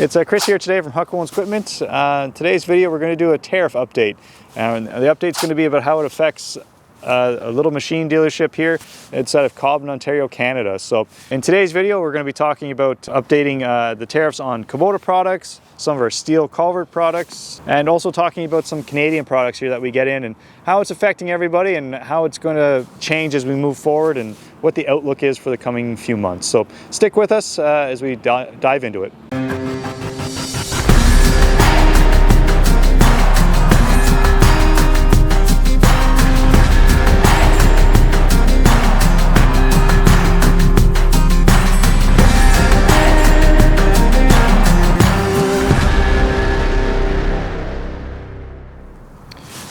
It's Chris here today from Huckabones Equipment. Today's video we're going to do a tariff update. And the update's going to be about how it affects a little machine dealership here outside of Cobham, Ontario, Canada. So in today's video we're going to be talking about updating the tariffs on Kubota products, some of our steel culvert products, and also talking about some Canadian products here that we get in and how it's affecting everybody and how it's going to change as we move forward and what the outlook is for the coming few months. So stick with us as we dive into it.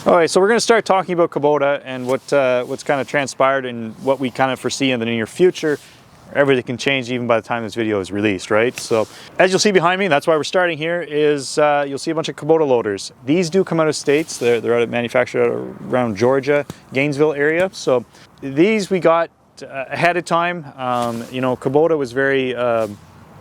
All right, so we're going to start talking about Kubota and what's kind of transpired and what we kind of foresee in the near future. Everything can change even by the time this video is released, right? So as you'll see behind me, that's why we're starting here, is you'll see a bunch of Kubota loaders. These do come out of states. They're manufactured out around Georgia, Gainesville area. So these we got ahead of time. You know, Kubota was very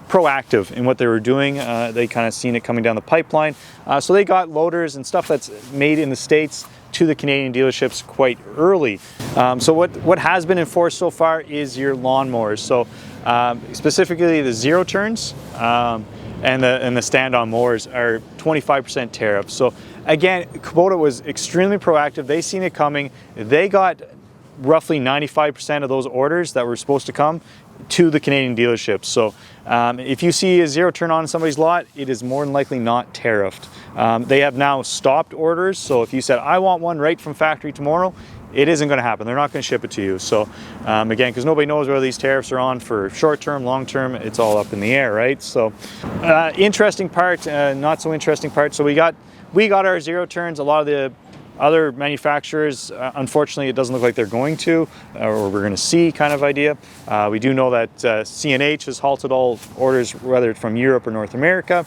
proactive in what they were doing. They kind of seen it coming down the pipeline. So they got loaders and stuff that's made in the States to the Canadian dealerships quite early. So what has been enforced so far is your lawnmowers. So specifically the zero turns and the stand-on mowers are 25% tariff. So again, Kubota was extremely proactive. They seen it coming. They got roughly 95% of those orders that were supposed to come to the Canadian dealerships. So if you see a zero turn on somebody's lot, it is more than likely not tariffed. They have now stopped orders. So if you said, I want one right from factory tomorrow, it isn't going to happen. They're not going to ship it to you. So again, because nobody knows whether these tariffs are on for short term, long term, it's all up in the air, right? So interesting part, not so interesting part. So we got our zero turns. A lot of the other manufacturers, unfortunately, it doesn't look like they're going to, or we're going to see kind of idea. We do know that C&H has halted all orders, whether it's from Europe or North America.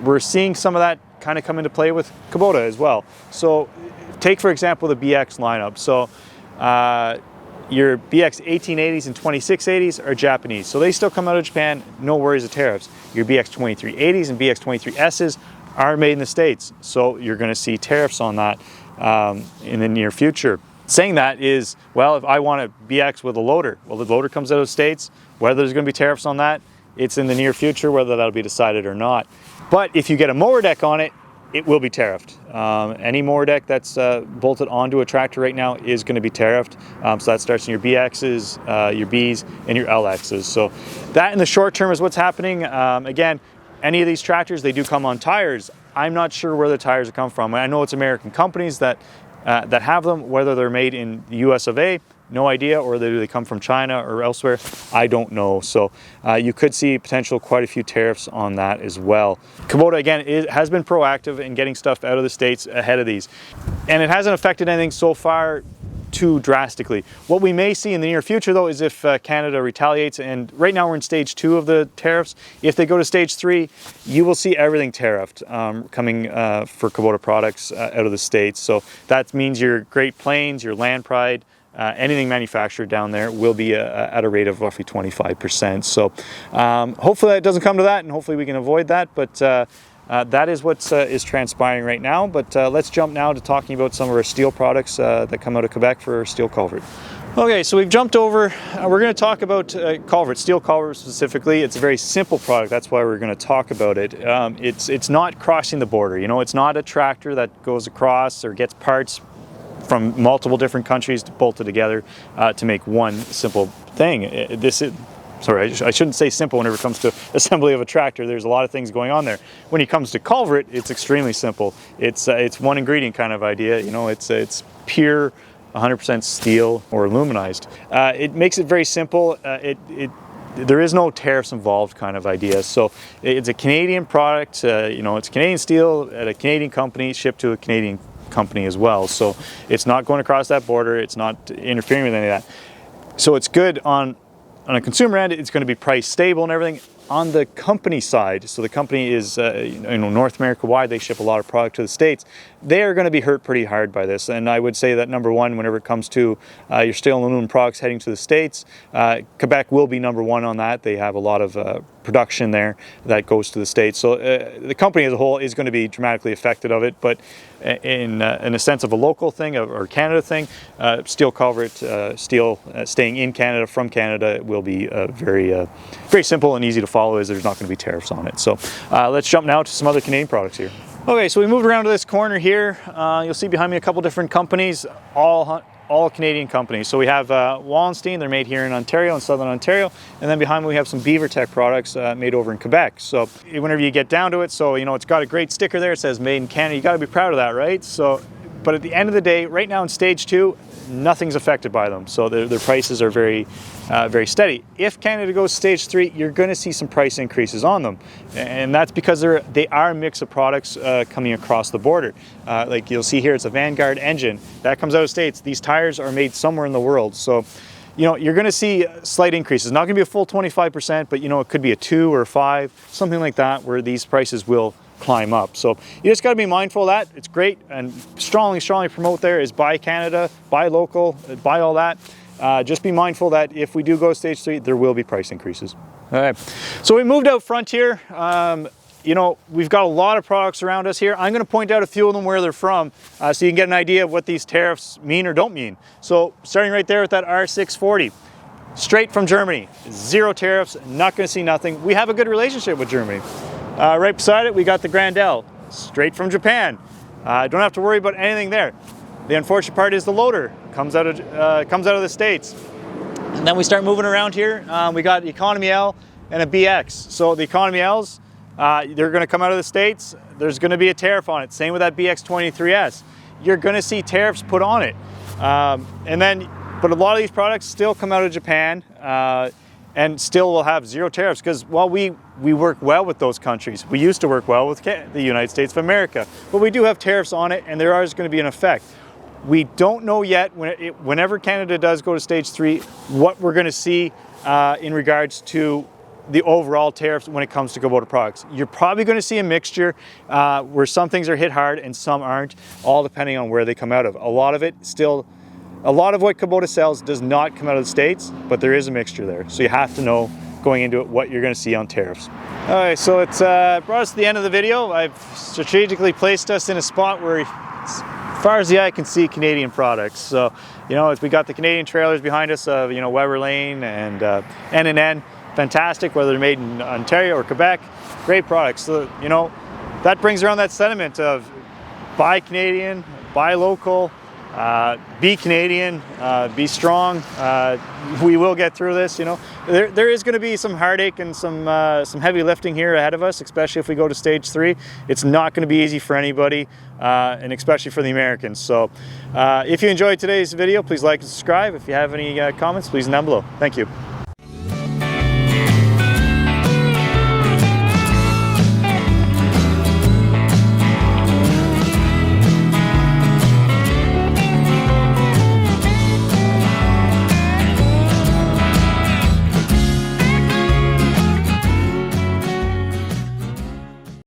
We're seeing some of that kind of come into play with Kubota as well. So take, for example, the BX lineup. So your BX 1880s and 2680s are Japanese. So they still come out of Japan, no worries of tariffs. Your BX 2380s and BX 23Ss are made in the States. So you're going to see tariffs on that in the near future. Saying that is, well, if I want a BX with a loader, well, the loader comes out of the States, whether there's going to be tariffs on that, it's in the near future, whether that'll be decided or not. But if you get a mower deck on it, it will be tariffed. Any mower deck that's bolted onto a tractor right now is going to be tariffed. So that starts in your BXs, your Bs, and your LXs. So that in the short term is what's happening. Again, any of these tractors, they do come on tires. I'm not sure where the tires come from. I know it's American companies that have them, whether they're made in the US of A, no idea, or do they come from China or elsewhere, I don't know. So you could see potential quite a few tariffs on that as well. Kubota, again, has been proactive in getting stuff out of the States ahead of these. And it hasn't affected anything so far too drastically. What we may see in the near future though is if Canada retaliates, and right now we're in stage 2 of the tariffs. If they go to stage 3, you will see everything tariffed coming for Kubota products out of the States. So that means your Great Plains, your Land Pride, anything manufactured down there will be at a rate of roughly 25%. So hopefully that doesn't come to that, and hopefully we can avoid that, but that is what is transpiring right now. But let's jump now to talking about some of our steel products that come out of Quebec for steel culvert. Okay, so we've jumped over. We're going to talk about culvert, steel culvert specifically. It's a very simple product. That's why we're going to talk about it. It's not crossing the border. You know, it's not a tractor that goes across or gets parts from multiple different countries bolted together to make one simple thing. Sorry, I shouldn't say simple whenever it comes to assembly of a tractor. There's a lot of things going on there. When it comes to culvert, it's extremely simple. It's one ingredient kind of idea. You know, it's pure 100% steel or aluminized. It makes it very simple. There is no tariffs involved kind of idea. So it's a Canadian product. You know, it's Canadian steel at a Canadian company, shipped to a Canadian company as well. So it's not going across that border. It's not interfering with any of that. So it's good on a consumer end. It's going to be price stable and everything. On the company side, so the company is North America wide, they ship a lot of product to the States. They are going to be hurt pretty hard by this, and I would say that number one, whenever it comes to your steel and aluminum products heading to the States, Quebec will be number one on that. They have a lot of production there that goes to the States. So the company as a whole is going to be dramatically affected of it, but in a sense of a local thing or Canada thing, steel culvert, steel staying in Canada from Canada will be very simple and easy to follow, as there's not going to be tariffs on it. So let's jump now to some other Canadian products here. Okay, so we moved around to this corner here. You'll see behind me a couple different companies, all Canadian companies. So we have Wallenstein, they're made here in Ontario, in Southern Ontario, and then behind me we have some BeaverTech products made over in Quebec. So whenever you get down to it, so it's got a great sticker there, it says made in Canada, you got to be proud of that, right? So, but at the end of the day, right now in stage 2, nothing's affected by them. So their prices are very steady. If Canada goes stage 3, you're going to see some price increases on them. And that's because they are a mix of products coming across the border. Like you'll see here, it's a Vanguard engine. That comes out of States. These tires are made somewhere in the world. So, you're going to see slight increases. Not going to be a full 25%, but it could be a 2 or 5, something like that, where these prices will climb up. So you just got to be mindful of that. It's great, and strongly promote there is buy Canada, buy local, buy all that. Just be mindful that if we do go stage 3, there will be price increases. All right, so we moved out front here. We've got a lot of products around us here. I'm going to point out a few of them where they're from, so you can get an idea of what these tariffs mean or don't mean. So starting right there with that R640, straight from Germany, 0 tariffs, not going to see nothing. We have a good relationship with Germany. Right beside it, we got the Grandel, straight from Japan. Don't have to worry about anything there. The unfortunate part is the loader comes out of the States. And then we start moving around here. We got Economy L and a BX. So the Economy Ls, they're going to come out of the States. There's going to be a tariff on it. Same with that BX23S. You're going to see tariffs put on it. But a lot of these products still come out of Japan. And still will have 0 tariffs because, well, we work well with those countries. We used to work well with the United States of America, but we do have tariffs on it, and there is going to be an effect. We don't know yet, whenever Canada does go to stage 3, what we're going to see in regards to the overall tariffs when it comes to Kubota products. You're probably going to see a mixture where some things are hit hard and some aren't, all depending on where they come out of. A lot of what Kubota sells does not come out of the States, but there is a mixture there. So you have to know going into it what you're going to see on tariffs. All right, so it's brought us to the end of the video. I've strategically placed us in a spot where, as far as the eye can see, Canadian products. So, we got the Canadian trailers behind us of, Weber Lane and N&N. Fantastic, whether they're made in Ontario or Quebec. Great products. So, that brings around that sentiment of buy Canadian, buy local, be Canadian, be strong. We will get through this. There is going to be some heartache and some heavy lifting here ahead of us, especially if we go to stage 3. It's not going to be easy for anybody, and especially for the Americans. So if you enjoyed today's video, please like and subscribe. If you have any comments, please down below. Thank you.